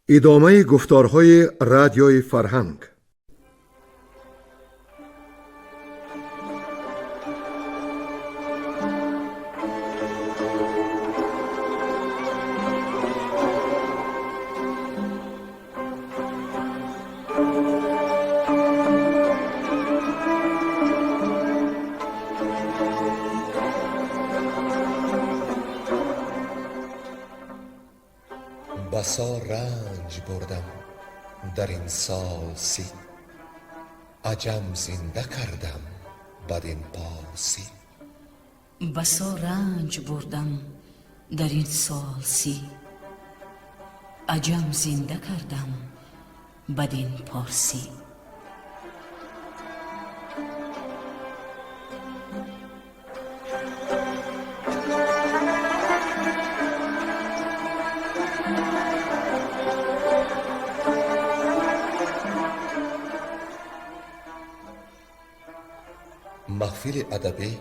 ادامه گفتارهای رادیوی فرهنگ. بسا رنج بردم در این سال سی، عجم زنده کردم بدین پارسی. بسا رنج بردم در این سال سی، عجم زنده کردم بدین پارسی. محفل ادبی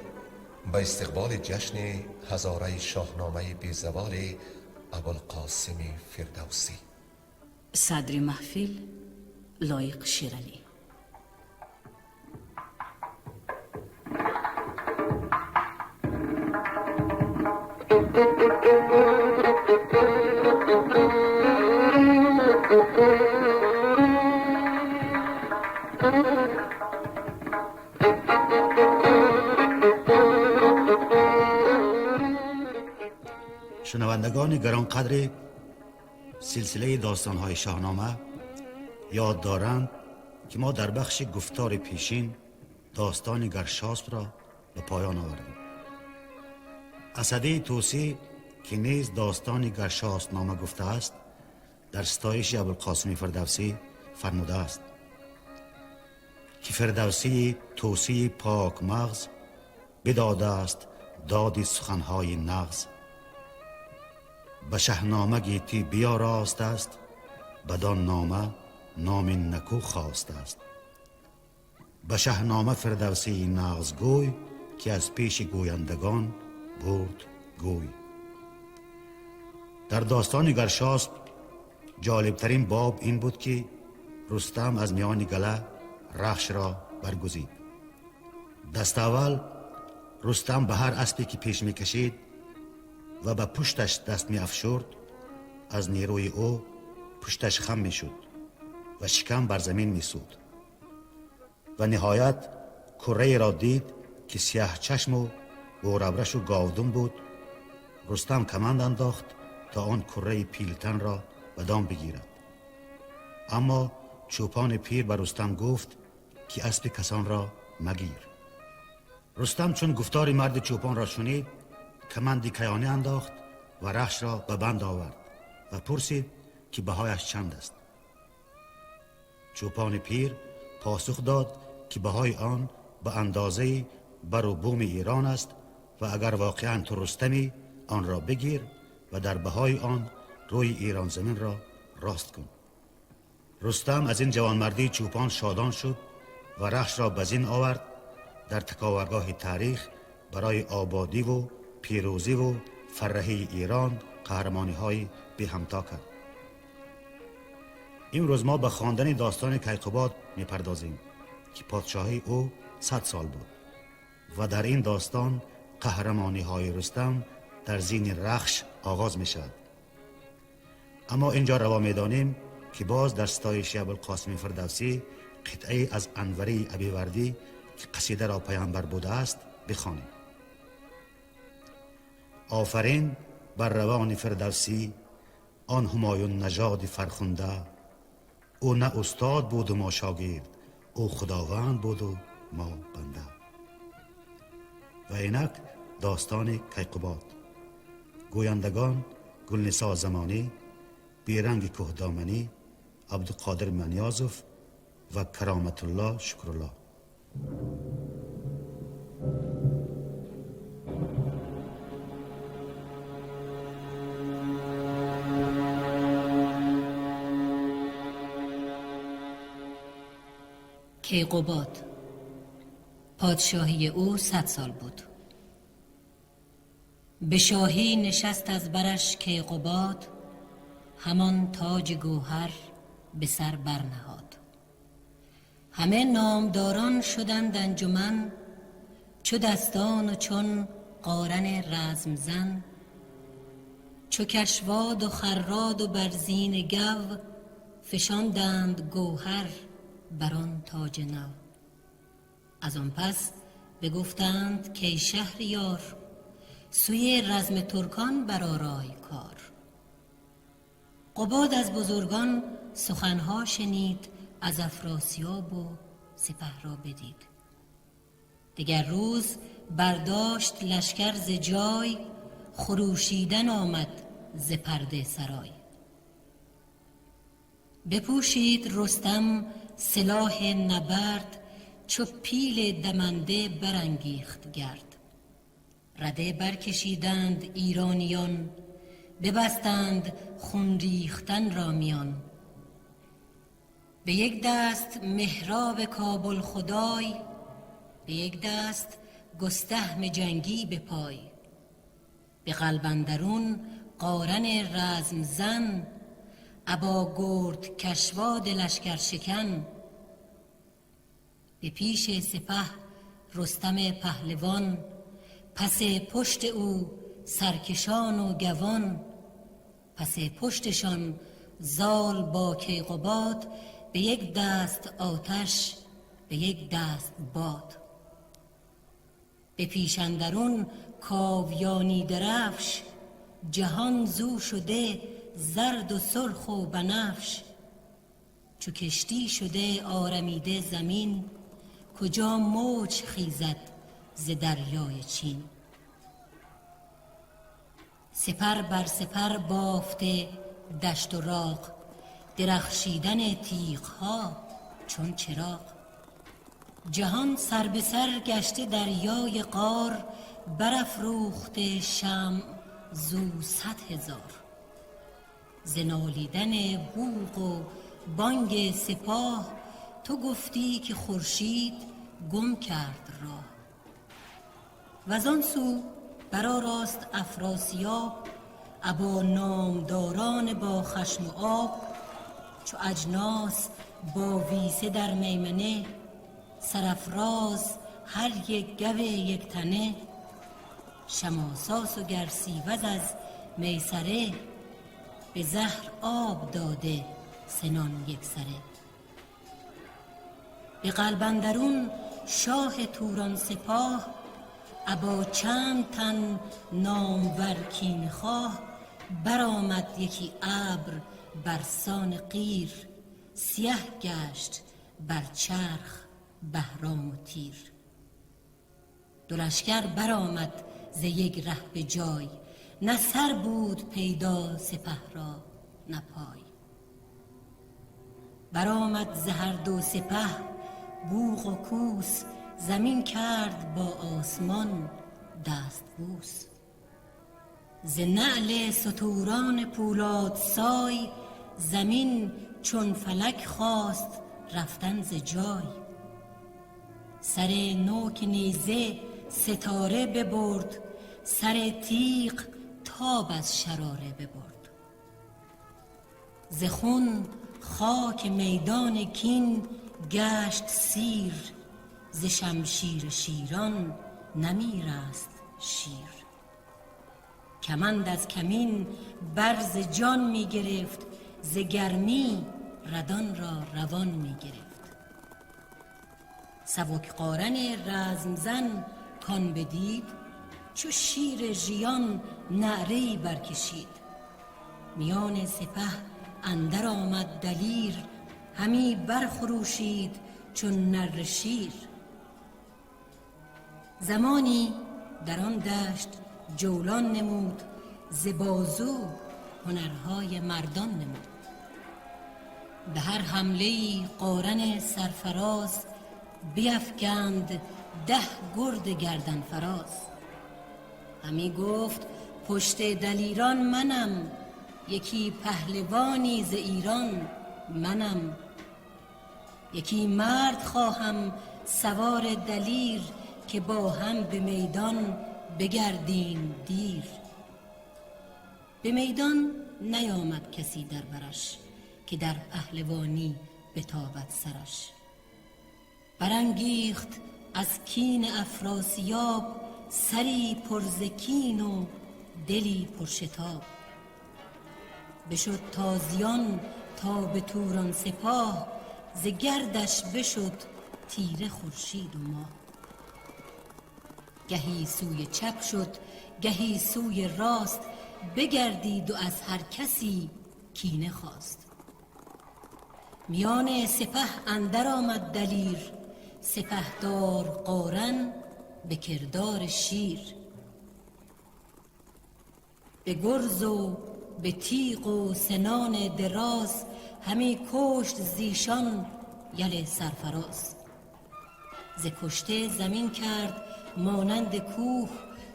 به استقبال جشن هزاره شاهنامه بیزوال ابوالقاسم فردوسی. صدر محفل لایق شیرعلی. شنوندگان گرانقدر، سلسله داستان‌های شاهنامه یاد دارند که ما در بخش گفتار پیشین داستان گرشاسپ را به پایان آوردیم. اسدی طوسی که نیز داستان گرشاسپ نامه گفته است، در ستایش ابوالقاسم فردوسی فرموده است که فردوسی طوسی پاک مغز بداده است دادی سخنهای نغز. به شهنامه گیتی بیاراست است، بدان نامه نام نکو خواست است. به شهنامه فردوسی نغز گوی، که از پیش گویندگان برد گوی. در داستان گرشاسپ جالبترین باب این بود که رستم از میان گله رخش را برگزید. دست اول رستم به هر اسبی که پیش می کشید و به پشتش دست می افشرد، از نیروی او پشتش خم می شد و شکم بر زمین می سود. و نهایت کره را دید که سیاه چشم و بورابرش و گاودم بود. رستم کمند انداخت تا آن کره پیلتن را به دام بگیرد. اما چوپان پیر به رستم گفت که اسب کسان را مگیر. رستم چون گفتار مرد چوپان را شنید، کمندی کیانی انداخت و رخش را به بند آورد و پرسید که بهایش چند است. چوپان پیر پاسخ داد که بهای آن به اندازه بر و بوم ایران است و اگر واقعا تو رستمی آن را بگیر و در بهای آن روی ایران زمین را راست کن. رستم از این جوانمردی چوپان شادان شد و رخش را به زین آورد. در تکاورگاه تاریخ برای آبادی و پیروزی و فرهی ایران قهرمانی های بی همتا کرد. امروز ما به خواندن داستان کیقوباد می پردازیم که پادشاهی او 100 سال بود و در این داستان قهرمانی های رستم در زین رخش آغاز می شود. اما اینجا روا می دانیم که باز در ستایش ابوالقاسم فردوسی قطعه از انوری ابیوردی که قصیده را پیامبر بوده است بخوانیم. آفرین بر روان فردوسی، آن همایون نژاد فرخنده. او نه استاد بود و ما شاگرد، او خداوند بود و ما بنده. و اینک داستان کیقوباد. گویندگان گلنسا زمانی، بیرنگ کهدامنی، عبدالقادر منیازوف و کرامت الله شکرالله. کیقوباد پادشاهی او 100 سال بود. به شاهی نشست از برش کیقوباد، همان تاج گوهر به سر برنهاد. همه نامداران شدند انجمن، چو دستان و چون قارن رزم زن، چو کشواد و خراد و برزین گو، فشاندند گوهر بران تاج نو. از آن پس بگفتند که شهریار، سوی رزم ترکان برآرای کار. قباد از بزرگان سخنها شنید، از افراسیاب و سپه را بدید. دگر روز برداشت لشکر ز جای، خروشیدن آمد ز پرده سرای. بپوشید رستم سلاح نبرد، چو پیل دمنده برانگیخت گرد. رده برکشیدند ایرانیان، ببستند خون ریختن را میان. به یک دست مهراب کابل خدای، به یک دست گستهم جنگی به پای. به قلب اندرون قارن رزم زن، ابا گرد کشواد لشکر شکن. به پیش سپه رستم پهلوان، پس پشت او سرکشان و گوان. پس پشتشان زال با کیقباد، به یک دست آتش به یک دست باد. به پیش اندرون کاویانی درفش، جهان زو شده زرد و سرخ و بنفش. چو کشتی شده آرمیده زمین، کجا موج خیزد ز دریای چین. سپر بر سپر بافته دشت و راغ، درخشیدن تیغها چون چراغ. جهان سر به سر گشته دریای قار، برافروخته شمع زو 100,000. ز نالیدن بوق و بانگ سپاه، تو گفتی که خورشید گم کرد راه. وزان سو برآراست افراسیاب، ابا نامداران با خشم و آب. چو اجناس با ویسه در میمنه، سرافراز هر یک گو یک تنه. شماساس و گرسیوز از میسره، به زهر آب داده سنان یک سره. به قلب اندرون شاه توران سپاه، ابا چند تن نامور کینه خواه. برآمد یکی ابر برسان قیر، سیه گشت بر چرخ بهرام و تیر. دو لشکر برآمد ز یک ره به جای، نه سر بود پیدا سپه را نه پای. برآمد ز هر دو سپه بوق و کوس، زمین کرد با آسمان دست بوس. ز نعل ستوران پولاد سای، زمین چون فلک خواست رفتن ز جای. سر نوک نیزه ستاره ببرد، سر تیغ تاب از شراره ببرد. ز خون خاک میدان کین گشت سیر، ز شمشیر شیران نمیرست شیر. کمند از کمین برز جان می گرفت، ز گرمی ردان را روان می گرفت. سبک قارن رزم زن کان بدید، چو شیر ژیان نعره‌ای برکشید. میان سپه اندر آمد دلیر، همی برخروشید چون نره شیر. زمانی در آن دشت جولان نمود، ز بازو هنرهای مردان نمود. به هر حمله‌ای قارن سرفراز، بیفگند 10 گرد گردن فراز. همی گفت پشت دلیران منم، یکی پهلوانی ز ایران منم. یکی مرد خواهم سوار دلیر، که با هم به میدان بگردیم دیر. به میدان نیامد کسی در برش، که در پهلوانی بتابد سرش. برانگیخت از کین افراسیاب، سری پر ز کین و دلی پر شتاب. بشد تازیان تا به توران سپاه، ز گردش بشد تیره خورشید و ماه. گهی سوی چپ شد گهی سوی راست، بگردید و از هر کسی کینه خواست. میان سپه اندر آمد دلیر، سپهدار قارن به کردار شیر. به گرز و به تیغ و سنان دراز، همی کشت زیشان یل سرفراز. ز کشته زمین کرد مانند کوه،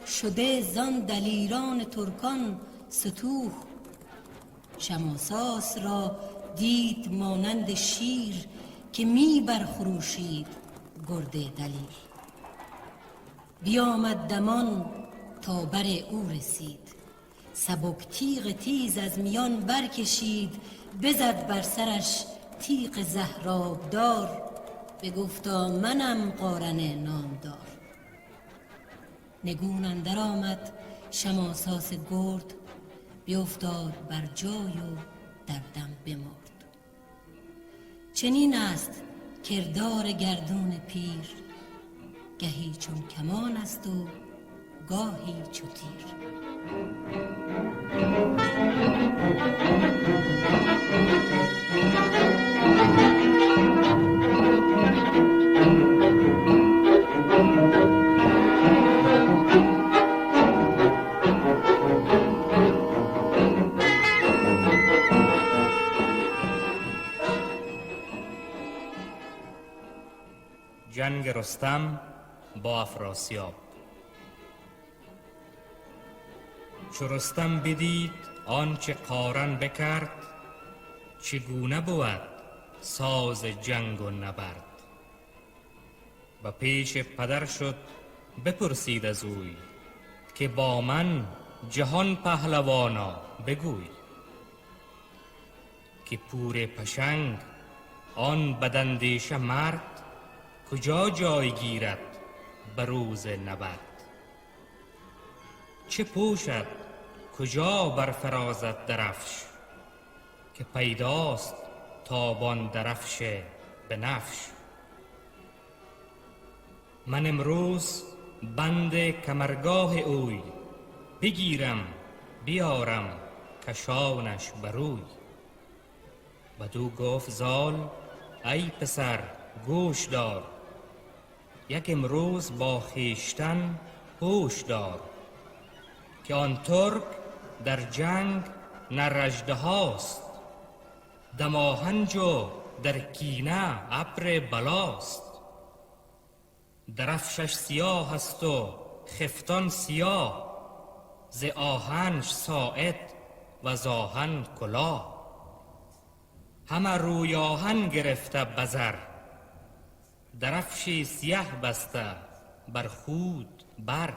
شده زان دلیران ترکان ستوه. شماساس را دید مانند شیر، که می برخروشید گرد دلیر. بیامد دمان تا بر او رسید، سبک تیغ تیز از میان برکشید. بزد بر سرش تیغ زهرابدار، بگفتا منم قارن نامدار. نگون اندر آمد شماساس گرد، بیفتاد بر جای و در دم بمرد. چنین است کردار گردون پیر، گهی چون کمان است و گاهی چو تیر. جنگ رستم با افراسیاب. چو رستم بدید آنچه قارن بکرد، چگونه بود ساز جنگ و نبرد. به پیش پدر شد بپرسید از اوی، که با من جهان پهلوانا بگوی. که پور پشنگ آن بداندیش مرد، کجا جای گیرد به روز نبرد. چه پوشد کجا برفرازد درفش، که پیداست تابان درفش بنفش. من امروز بند کمرگاه اوی، بگیرم بیارم کشانش بروی. بدو گفت زال ای پسر گوش دار، یک امروز با خویشتن هوش دار. که آن ترک در جنگ نر اژدهاست، دماهنج و در کینه ابر بلاست. درفشش سیاه است و خفتان سیاه، ز آهنش ساعد و ز آهن کلاه. همه روی آهن گرفته بزر، درفشی سیه بسته بر خود بر.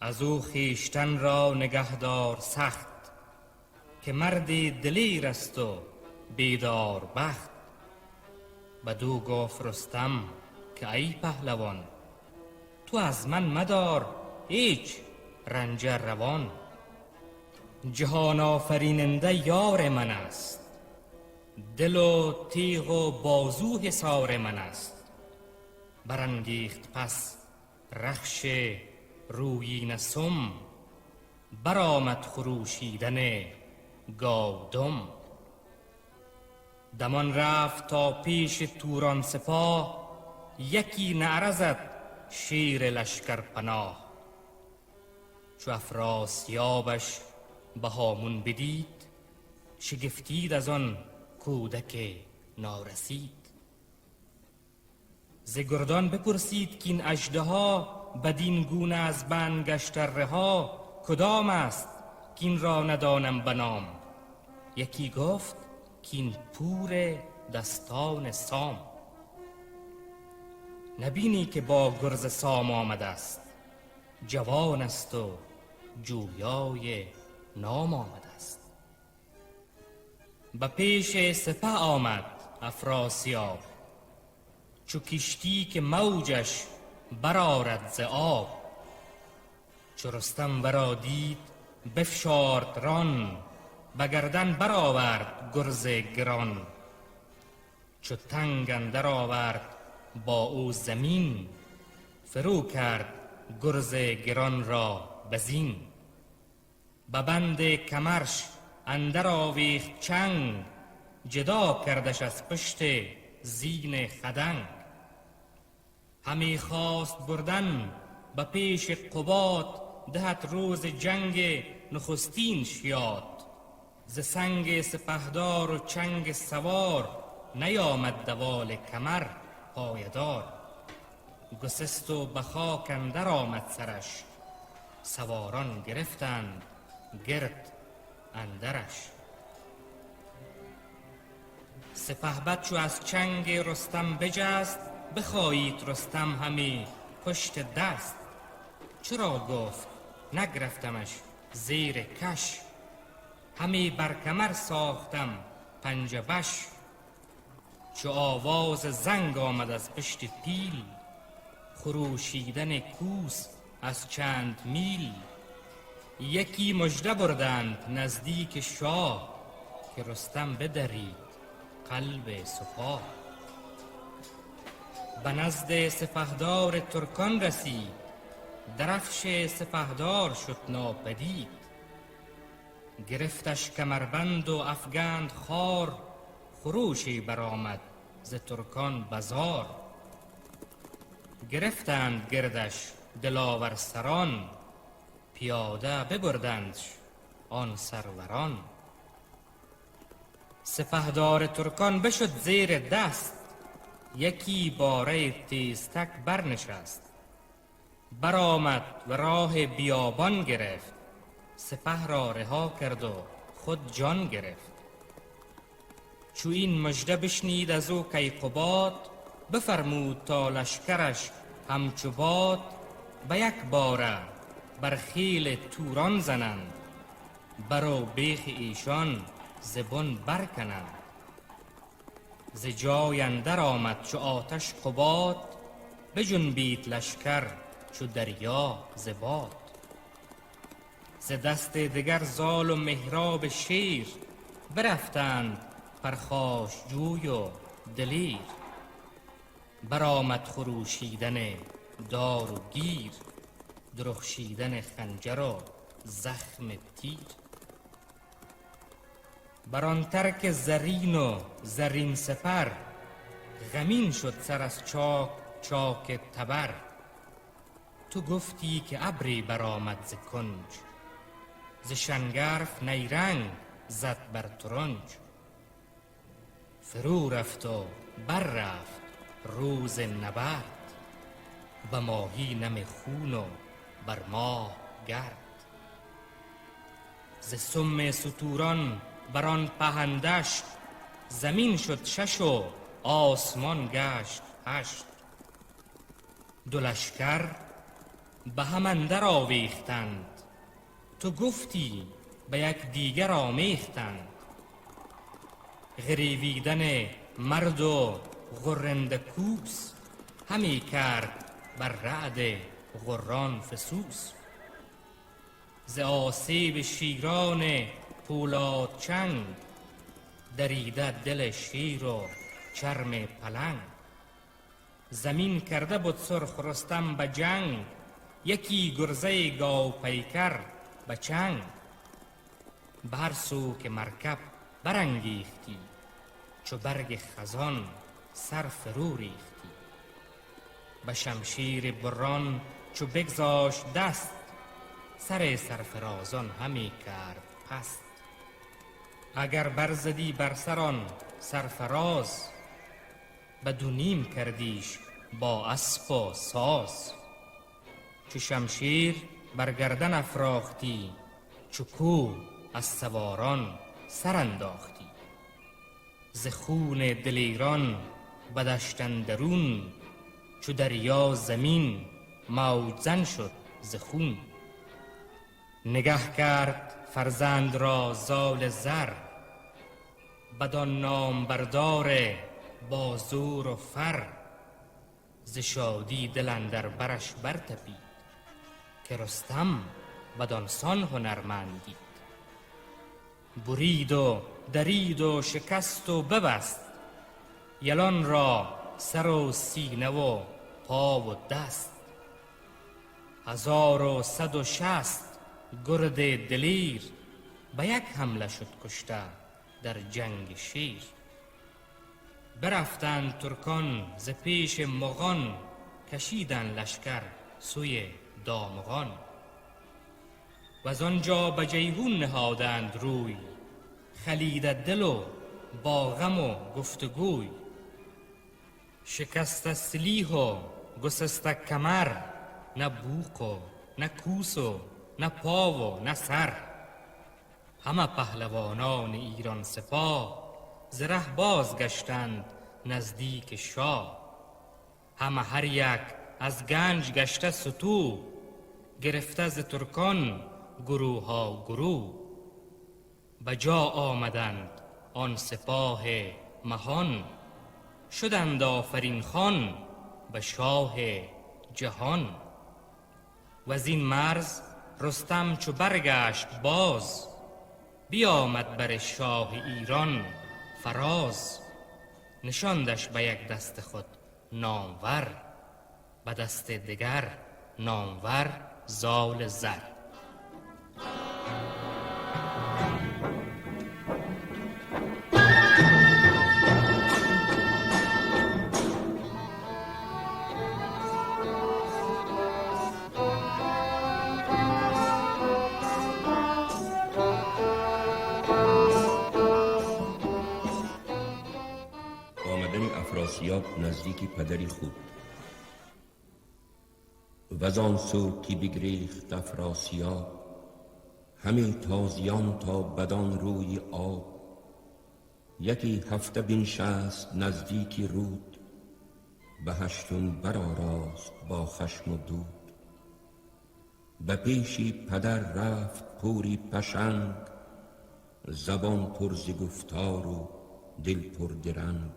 از او خویشتن را نگهدار سخت، که مرد دلیر است و بیدار بخت. بدو گفت رستم که ای پهلوان، تو از من مدار هیچ رنج روان. جهان آفریننده یار من است، دل و تیغ و بازو حصار من است. برانگیخت پس رخش رویین سم، برآمد خروشیدن گاودم. دمان رفت تا پیش توران سپاه، یکی نعره زد شیر لشکر پناه. چو افراسیابش به هامون بدید، شگفتید از آن کودک نارسید. ز گردان بپرسید که این اژدها، بدین گونه از بند گشته رها. کدام است که این را ندانم به نام؟ یکی گفت که این پور دستان سام. نبینی که با گرز سام آمده است، جوان است و جویای نام آمده است. به پیش سپه آمد افراسیاب، چو کشتی که موجش برآرد ز آب. چو رستم ورا دید بفشارد ران، به گردن برآورد گرز گران. چو تنگ اندر آورد با او زمین، فرو کرد گرز گران را بزین. به بند کمرش اندر آویخت چنگ، جدا کردش از پشت زین خدنگ. همی خواست بردن به پیش قباد، دهد روز جنگ نخستین شیاد. ز سنگ سپهدار و چنگ سوار، نیامد دوال کمر پایدار. گسست و به خاک اندر آمد سرش، سواران گرفتند گرد اندرش. سپهبد چو از چنگ رستم بجست، بخایید رستم همی پشت دست. چرا گفت نگرفتمش زیر کش، همی بر کمر ساختم پنجه بش. چو آواز زنگ آمد از پشت پیل، خروشیدن کوس از چند میل. یکی مژده بردند نزدیک شاه، که رستم بدرید قلب سپاه. به نزد سپهدار ترکان رسید، درفش سپهدار شد ناپدید. گرفتش کمربند و افگند خوار، خروشی برآمد ز ترکان بزار. گرفتند گردش دلاور سران، پیاده ببردندش آن سروران. سپهدار ترکان بشد زیر دست، یکی باره تیزتک برنشست. برآمد و راه بیابان گرفت، سپه را رها کرد و خود جان گرفت. چو این مژده بشنید از او کیقباد، بفرمود تا لشکرش همچو باد. به یک باره بر خیل توران زنند، برو بیخ ایشان ز بن برکنند. ز جای اندر آمد چو آتش قباد، بجنبید لشکر چو دریا ز باد. ز دست دگر زال و مهراب شیر، برفتند پرخاشجوی و دلیر. برآمد خروشیدن دار و گیر، درخشیدن خنجر و زخم تیر. بر آن ترک زرین و زرین سپر، غمین شد سر از چاک چاک تبر. تو گفتی که ابری برآمد ز کنج، ز شنگرف نیرنگ زد بر ترنج. فرو رفت و بر رفت روز نبرد، به ماهی نم خون و بر ماه گرد. ز سم ستوران بر آن پهندشت، زمین شد شش و آسمان گشت هشت. دو لشکر به هم اندر آویختند، تو گفتی به یک دیگر آمیختند. غریویدن مرد و غرنده کوس، همی کرد بر رعد غران فسوس. ز آسیب شیران پولاد چنگ، دریده دل شیر و چرم پلنگ. زمین کرده بود سرخ رستم به جنگ، یکی گرزه گاو پیکر به چنگ. به هر سو که مرکب برانگیختی، چو برگ خزان سر فرو ریختی. به شمشیر بران چو بگذاشت دست، سر سرفرازان همی کرد پست. اگر برزدی بر سران سرفراز، به دو نیم کردیش با اسپ و ساز. چو شمشیر بر گردن افراختی، چو کوه از سواران سر انداختی. ز خون دلیران به دشت اندرون، چو دریا زمین موج زن شد ز خون. نگه کرد فرزند را زال زر، بدان نام بردار با زور و فر. ز شادی دل اندر برش برتپید، که رستم بدان سان هنرمند دید. برید و درید و شکست و ببست، یلان را سر و سینه و پا و دست. 1160 گرد دلیر، به یک حمله شد کشته در جنگ شیر. برفتند ترکان ز پیش مغان، کشیدن لشکر سوی دامغان. و از آنجا به جیحون نهادند روی، خلیده دل و با غم و گفتگوی. شکست سلیح و گسسته کمر، نه بوق و نه کوس و نه پا و نه سر. همه پهلوانان ایران سپاه، ز ره باز گشتند نزدیک شاه. همه هر یک از گنج گشته ستوه، گرفته ز ترکان گروه ها گروه. به جا آمدند آن سپاه مهان، شدند آفرین خوان به شاه جهان. و از این مرز رستم چو برگشت باز، بیامد بر شاه ایران فراز. نشاندش به یک دست خود نامور، به دست دگر نامور زال زر. افراسیاب نزدیک پدری خود. وزان سو که بگریخت افراسیاب، همه تازیان تا بدان روی آب. یکی هفته بنشست نزدیک رود، به هشتم برآراست با خشم و دود. به پیشی پدر رفت پوری پشنگ، زبان پر ز گفتار و دل پر درنگ.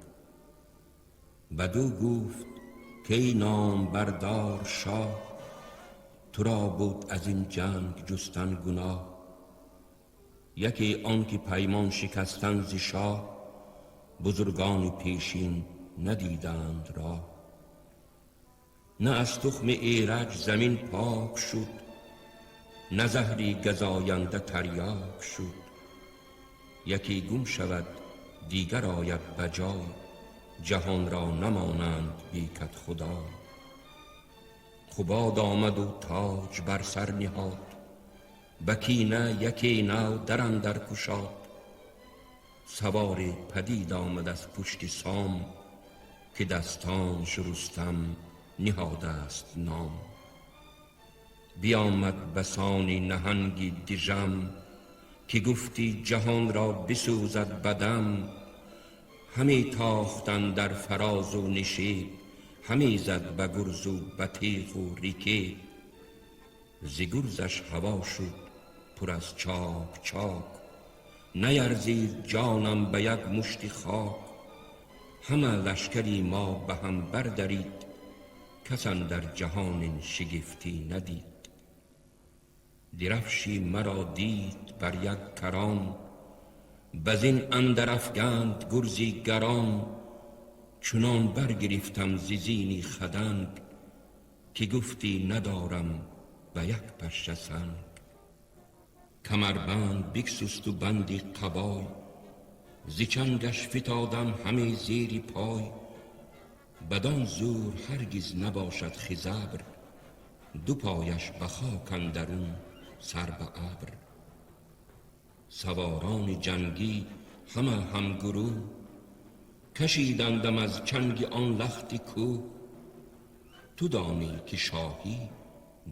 بدو گفت که نام بردار شاه، تو را بود از این جنگ جستن گناه. یکی آن که پیمان شکستن ز شاه، بزرگان پیشین ندیدند راه. نه از تخم ایرج زمین پاک شد، نه زهری گزاینده تریاک شد. یکی گم شود دیگر آید بجای، جهان را نمانند بی کد خدا. خباد آمد و تاج بر سر نهاد، به کینه یکی نو در اندر گشاد. سوار پدید آمد از پشت سام، که دستانش رستم نهاده است نام. بیامد بسانی نهنگی دژم، که گفتی جهان را بسوزد بدم. همی تاختن در فراز و نشیب، همی زد به گرز و به تیغ و ریکه. ز گرزش هوا شد پر از چاک چاک، نیرزید جانم به یک مشت خاک. همه لشکری ما به هم بردرید، کس اندر جهان این شگفتی ندید. درفشی مرا دید بر یک کران، بزین اندر افگند گرزی گران. چنان برگرفتم ز زینی خدنگ، که گفتی ندارم به یک پشه سنگ. کمربند بگسست و بندی قبای، ز چنگش فتادم همه زیر پای. بدان زور هرگز نباشد خزبر، دو پایش به خاک اندرون سر به ابر. سواران جنگی همه همگروه، کشیدندم از چنگ آن لخت کوه. تو دانی که شاهی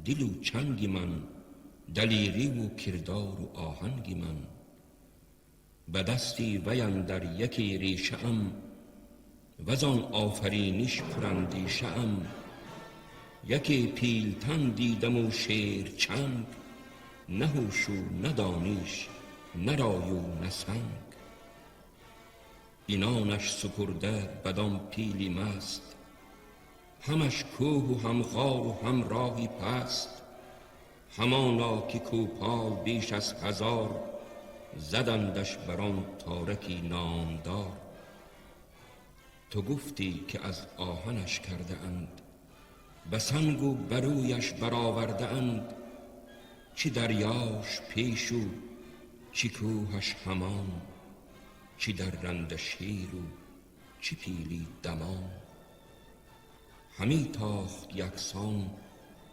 دل و چنگ من، دلیری و کردار و آهنگ من. به دستی وی اندر یکی ریشه ام، وزان آفرینش پراندیشه ام. یکی پیلتن دیدم و شیر چنگ، نه هوش و نه دانش، نه رای و نه سنگ. اینانش سپرده بدان پیلی مست، همش کوه و هم غار و هم راهی پست. همانا که کوپال بیش از 1000، زدندش بران تارکی نامدار. تو گفتی که از آهنش کرده اند، به سنگ و برویش برآورده اند. چی دریاش پیش و چی کوهش همان، چی درنده شیر و چی پیلی دمان. همی تاخت یکسان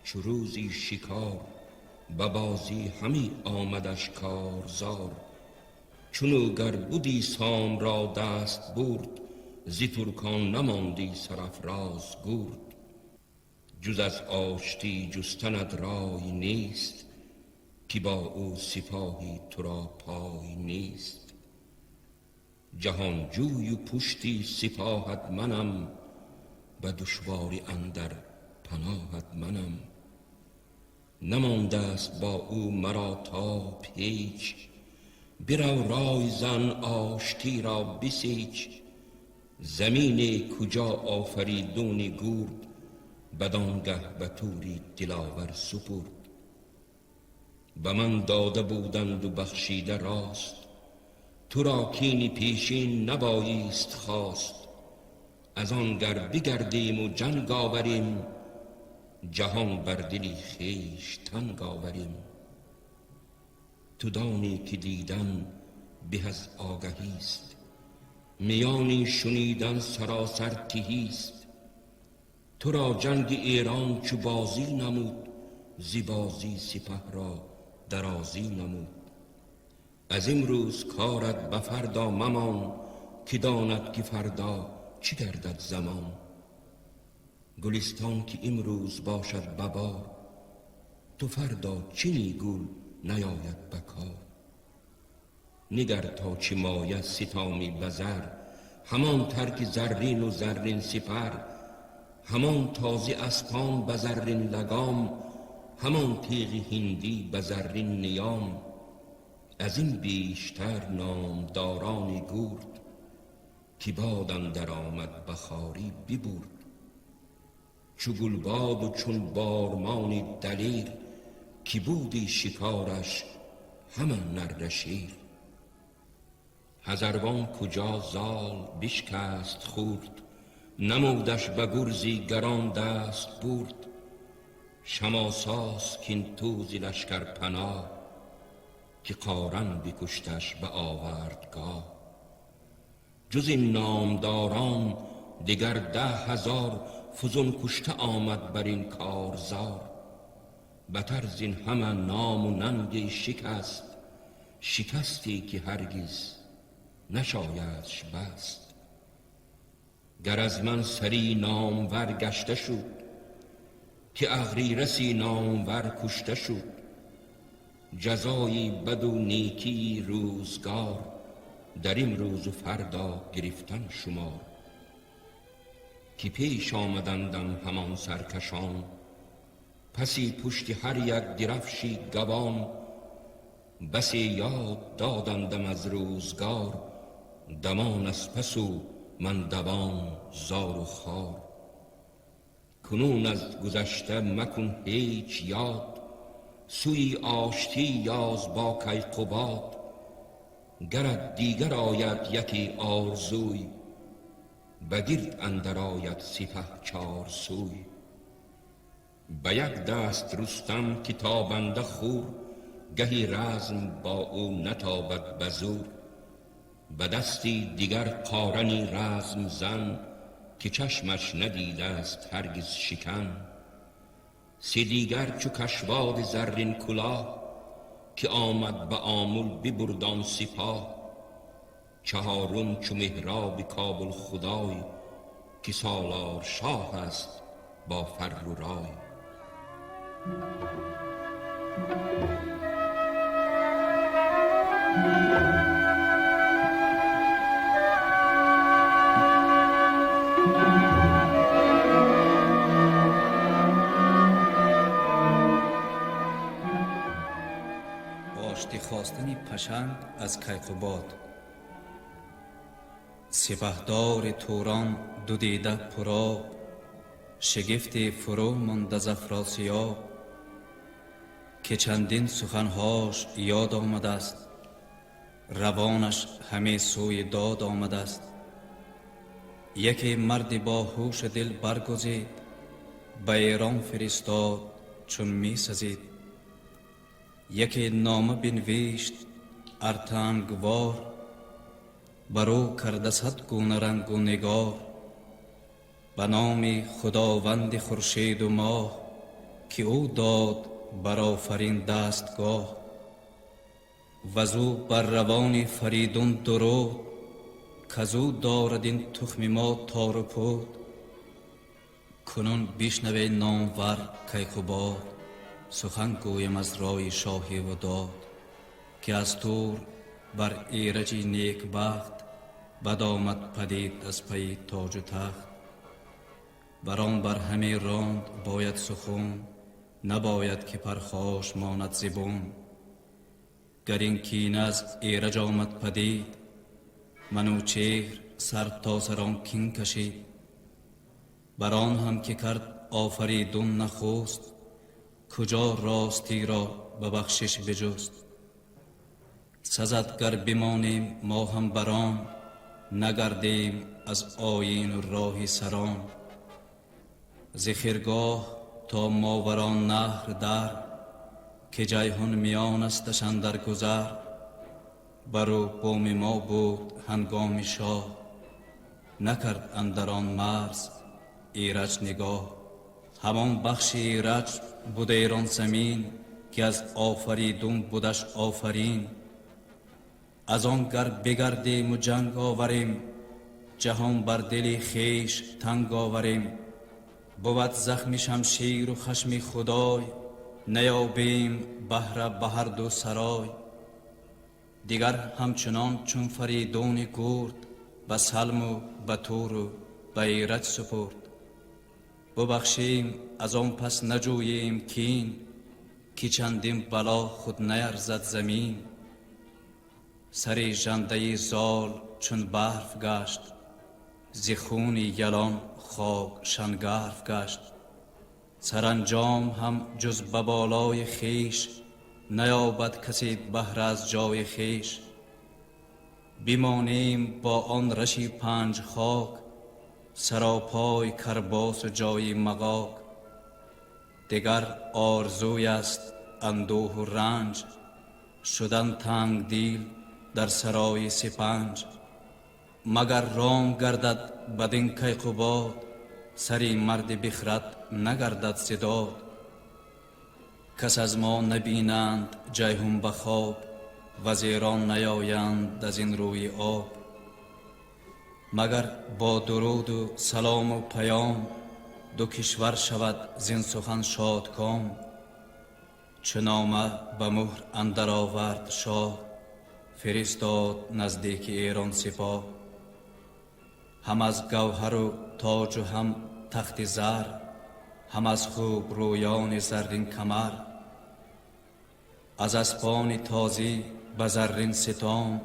چو روزی شکار، به بازی همی آمدش کارزار. چونو گر بودی سام را دست برد، زی ترکان نماندی سرافراز گرد. جز از آشتی جستند رای نیست، که با او سپاهی تو را پای نیست. جهان جوی و پشتی سپاهت منم، به دشواری اندر پناهت منم. نمانده است با او مرا تاب هیچ، برو رای زن آشتی را بسیچ. زمین کجا آفریدون گرد، بدانگه به توری دلاور سپرد. به من داده بودند و بخشیده راست، تو را کینی پیشین نبایست خواست. از آن گر بگردیم و جنگ آوریم، جهان بر دلی خویش تنگ آوریم. تو دانی که دیدن به از آگهی است، میانی شنیدن سراسر تهی است. تو را جنگ ایران چو بازی نمود، زی بازی سپه را درازی نمود. از امروز کارت به فردا ممان، که داند که فردا چی گردد زمان. گلستان که امروز باشد ببار، تو فردا چنی گل نیاید بکار. نگر تا چه مایه ستامی بزر، همان ترک زرین و زرین سپر. همان تازی اسپان به زرین لگام، همان تیغ هندی به زرین نیام. از این بیشتر نامدارانی گرد، که باد اندر آمد به خواری ببرد. چو گلباد و چون بارمانی دلیر، که بودی شکارش همان نره شیر. هزروان کجا زال بشکست خورد، نمودش به گرزی گران دست برد. شماساس کین توزی لشکر پناه، که قارن بکشتش به آوردگاه. جز این نامداران دگر 10,000، فزون کشته آمد بر این کارزار. بتر زین همه نام و ننگ شکست، شکستی که هرگز نشایدش بست. گر از من سری نامور گشته شد، که اغریرثی نامور کشته شد. جزای بد و نیکی روزگار، در این روز و فردا گرفتن شمار. که پیش آمدندم همان سرکشان، پسی پشت هر یک درفشی گوان. بسی یاد دادندم از روزگار، دمان از پس و من دوان زار و خوار. کنون از گذشته مکن هیچ یاد، سوی آشتی یاز با کیقباد. گرت دیگر آید یکی آرزوی، بگرد اندر آید سپه 4 سوی. به یک دست رستم که تابنده خور، گهی رزم با او نتابد به زور. به دستی دیگر قارنی رزم زن، که چشمش ندیده است هرگز شکن. 3 دیگر چو کشواد زرین کلاه، که آمد به آمل ببردان سپاه. 4م چو مهراب کابل خدای، که سالار شاه است با فر و رای. پشنگ از کیقوباد. سپهدار توران دو دیده پرآب، شگفت فرو ماند از افراسیاب. که چندین سخنهاش یاد آمده است، روانش همه سوی داد آمده است. یکی مرد با هوش دل برگزید، به ایران فرستاد چون می سزید. یکی نامه بنوشت ارتنگوار، برو کرده صد گونه رنگ و نگار. به نام خداوند خورشید و ماه، که او داد برآفرین دستگاه. وزو بر روان فریدون درود، کزو دارد این تخم ما تار و پود. کنون بشنوی نامور کیقوباد، سخن گویم از رای شاهی و داد. که از تور بر ایرجی نیک بخت، بد آمد پدید از پی تاج و تخت. بران بر همه راند باید سخون، نباید که پرخاش ماند زبون. گر این کینه از ایرج آمد پدید، منوچهر سر تا سر آن کین کشید. بران هم که کرد آفریدون نخست، کجا راستی را به بخشش بجست. سزد گر بمانیم ما هم بران، نگردیم از آیین و راه سران. ز خرگاه تا ماوران نهر در، که جیحون میان استش اندر گذر. برو بوم ما بود هنگام شاه، نکرد اندر آن مرز ایرج نگاه. همان بخش ایرج بود ایران زمین، که از آفریدون بودش آفرین. از آن گر بگردیم و جنگ آوریم، جهان بر دل خویش تنگ آوریم. بود زخم شمشیر و خشم خدای، نیابیم بهره به هر دو سرای. دیگر همچنان چون فریدون گرد، به سلم و به تور و به ایرج سپرد. ببخشیم از آن پس نجوییم کین، که چندین بلا خود نیرزد زمین. سر ژنده زال چون برف گشت، ز خون یلان خاک شنگرف گشت. سرانجام هم جز به بالای خویش، نیابد کسی بهره از جای خویش. بمانیم با آن رشی پنج خاک، سراپای کرباس و جای مغاک. دگر آرزوی است اندوه و رنج، شدن تنگ دیل در سرای سپنج. مگر رام گردد بدین کیقوباد، سری مرد بخرد نگردد زداد. کس از ما نبینند جیحون به خواب، وزیران نیایند از این روی آب. مگر با درود و سلام و پیام، دو کشور شود زین سخن شادکام. چو نامه به مهر اندر آورد شاه، فرستاد نزدیک ایران سپاه. هم از گوهر و تاج و هم تخت زر، هم از خوب رویان زرین کمر. از اسپان تازی به زرین ستام،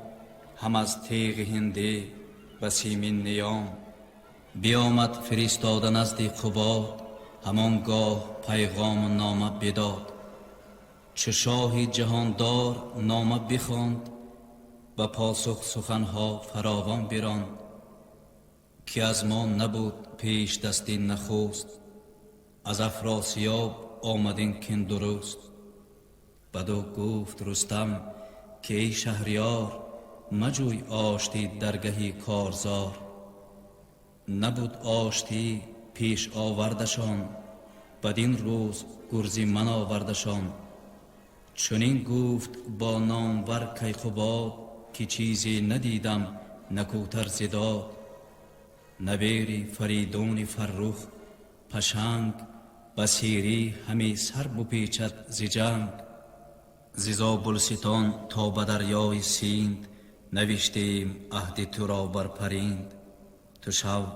هم از تیغ هندی به سیمین نیام. بیامد فرستاده نزد قباد، همانگاه پیغام و نامه بداد. چو شاه جهاندار نامه بخواند، به پاسخ سخنها فراوان براند. که از ما نبود پیش دستی نخست، از افراسیاب آمدین کین درست. بدو گفت رستم که ای شهریار، مجوی آشتی درگهی کارزار. نبود آشتی پیش آوردشان، بدین روز گرزی من آوردشان. چنین گفت با نامور کیقوباد، که چیزی ندیدم نکوتر زداد. نبیری فریدون فرخ پشنگ، بسیری همی سر بپیچد ز جنگ. ز زابلستان تا به دریای سیند، نوشتیم عهد تو را بر پریند. تو شو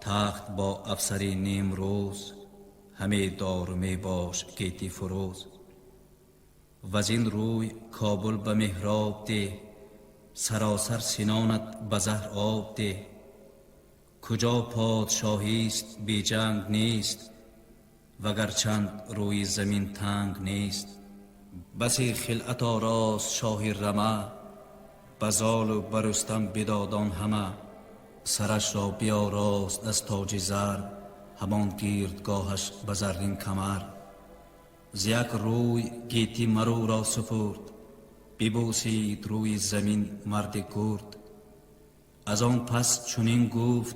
تخت با افسری نیم روز، همه دار می باش گیتی فروز. وزین روی کابل به محراب ده، سراسر سینانت به زهر آب ده. کجا پادشاهی است بی جنگ نیست، وگرچند روی زمین تنگ نیست. بسی خلعت آراست شاه رمه، بزال و برستم بدادان همه. سرش را بیاراست از تاج زر، همان گیردگاهش به زرین کمر. ز یک روی گیتی مرو را سپرد، ببوسید روی زمین مرد کرد. از آن پس چنین گفت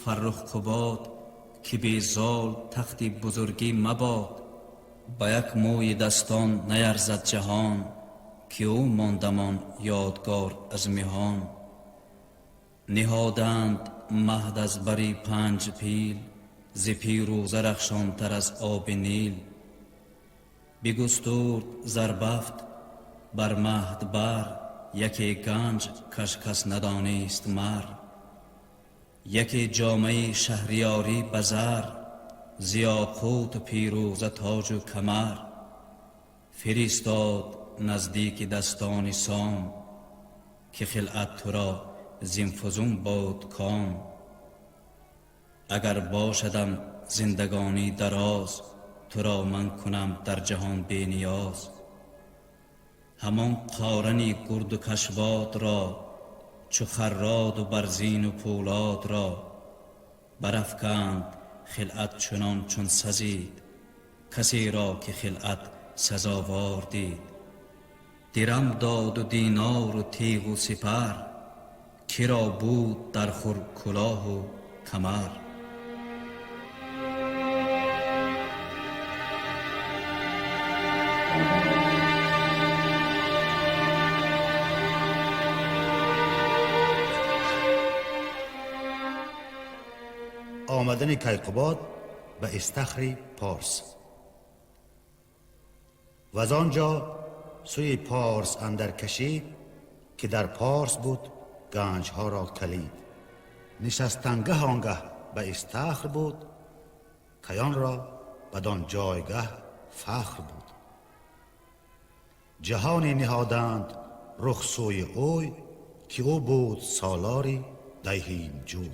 فرخ قباد، که بی زال تخت بزرگی مباد. با یک موی دستان نیرزد جهان، که او ماندمان یادگار از مهان. نهادند مهد از بری 5 پیل، ز پیروزه رخشان تر از آب نیل. بگسترد زربفت بر مهد بر، یکی گنج کش کس ندانست مر. یکی جامه شهریاری بزر، ز یاقوت پیروزه تاج و کمر. فرستاد نزدیک دستان سام، که خلعت تو را زین فزون بود کام. اگر باشدم زندگانی دراز، تو را من کنم در جهان بی نیاز. همان قارنی گرد و کشواد را، چو خراد و برزین و پولاد را. برافکند خلعت چنان چون سزید، کسی را که خلعت سزاوار دید. درم داد و دینار و تیغ و سپر، کرا بود در خور کلاه و کمر. آمدن کیقباد به استخر پارس. و از آنجا سوی پارس اندر کشید، که در پارس بود گنج ها را کلید. نشستنگه آنگه به استخر بود، کیان را بدان جایگه فخر بود. جهانی نهادند رخ سوی اوی، که او بود سالاری دیهیم جوی.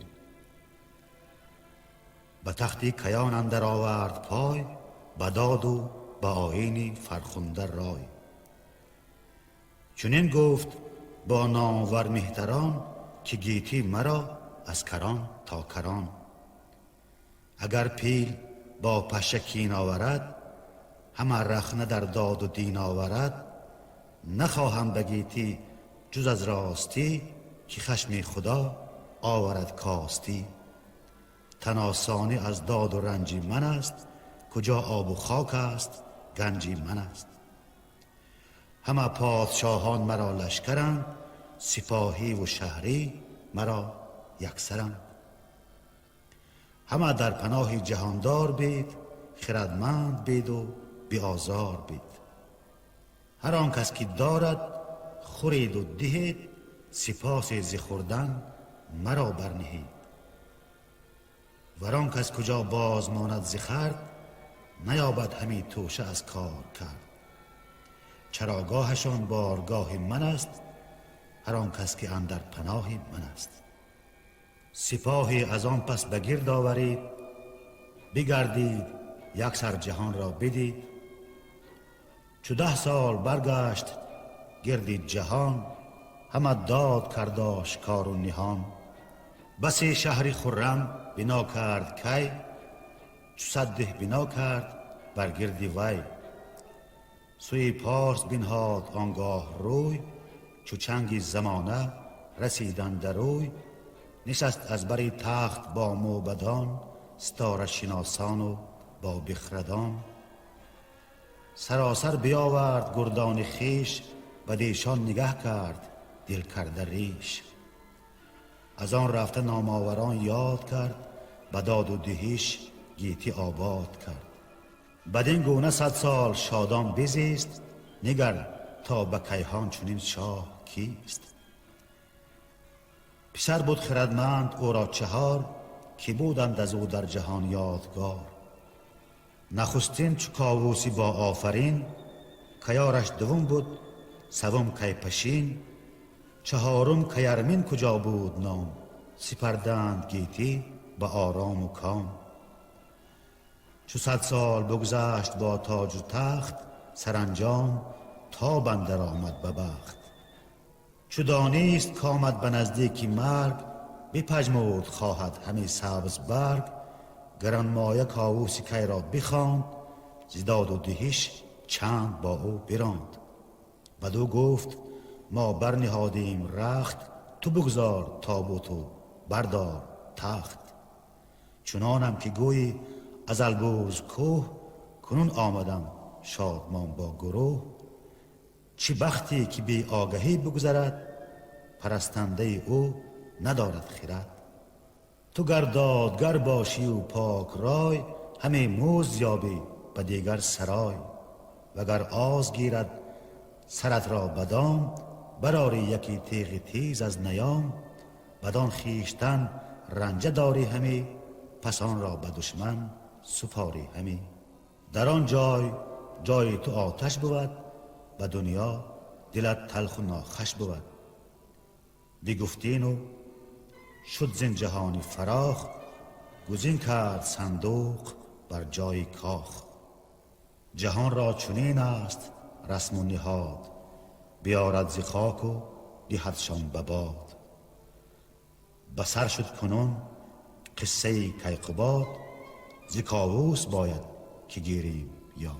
به تختی کیان اندر آورد پای، به داد و به آیین فرخنده رای. چنین گفت با نامور مهتران، که گیتی مرا از کران تا کران. اگر پیل با پشه کین آورد، همه رخنه در داد و دین آورد. نخواهم به گیتی جز از راستی، که خشم خدا آورد کاستی. تن آسانی از داد و رنجی من است، کجا آب و خاک است گنجی من است. همه پادشاهان مرا لشکرند، سپاهی و شهری مرا یکسرند. همه در پناه جهاندار بید، خردمند بید و بی آزار بید. هر آن کس که دارد خورید و دهید، سپاس ز خوردن مرا برنهید. ور آن کس کجا باز ماند ز خورد، نیابد همی توشه از کار کرد. چراگاهشان بارگاه من است، هر آن کس که اندر پناه من است. سپاهی از آن پس بگرد آورید، بگردید یک سر جهان را بدید. چو 10 سال برگشت گردید جهان، همه داد کرد آشکار و نهان. بسی شهری خرم بنا کرد کی، چو 100 ده بنا کرد بر گردی وی. سوی پارس بنهاد آنگاه روی، چو چنگی زمانه رسیدن در روی. نشست از بری تخت با موبدان، ستاره شناسان و با بخردان. سراسر بیاورد گردان خیش، بدیشان نگه کرد دل کرده ریش. از آن رفته نامآوران یاد کرد، به داد و دهیش گیتی آباد کرد. بدین گونه 100 سال شادان بزیست، نگر تا به کیهان چنین شاه کیست. پسر بود خردمند او را 4، که بودند از او در جهان یادگار. نخستین چو کاووسی با آفرین، کیارش دوم بود، سوم کیپشین، چهارم کیرمین کجا بود نام، سپردند گیتی به آرام و کام. چو 100 سال بگذشت با تاج و تخت، سرانجام تاب اندر آمد به بخت. چو دانست کآمد به نزدیکی مرگ، بپژمرد خواهد همی سبز برگ. گرانمایه کاووس کی را بخواند، ز داد و دهش چند با او براند. بدو گفت ما برنهادیم رخت، تو بگذار تابوت و بردار تخت. چنانم که گویی از البرز کوه، کنون آمدم شادمان با گروه. چه بختی که بی آگهی بگذرد، پرستنده او ندارد خرد. تو گر دادگر باشی و پاک رای، همه مزد یابی به دیگر سرای. وگر آز گیرد سرت را بدام، براری یکی تیغ تیز از نیام. بدان خویشتن رنجه داری همی، پس آن را به دشمن سپاری همی. در آن جای تو آتش بود، به دنیا دلت تلخ و ناخوش بود. بگفتین و شد زین جهانی فراخ، گزین کرد صندوق بر جای کاخ. جهان را چنین است رسم و نهاد، بیارد ز خاک و دهدشان به باد. بسر شد کنون قصه کیقباد، ز کاووس باید که گیریم یاد.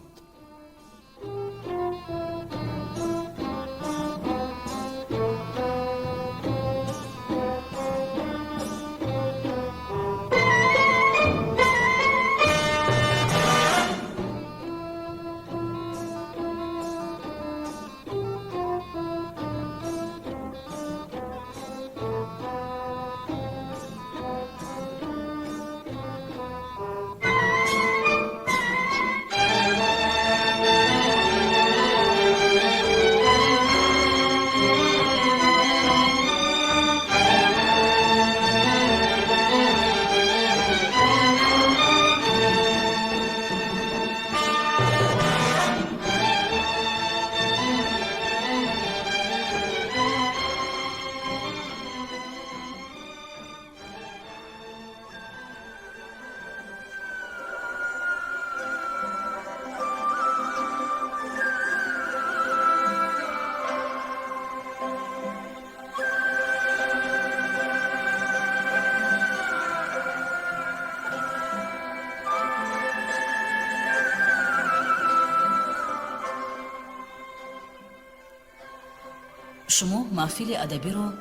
شما محفل ادبی رو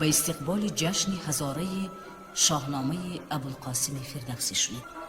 به استقبال جشن هزاره شاهنامه ابوالقاسم فردوسی شنید.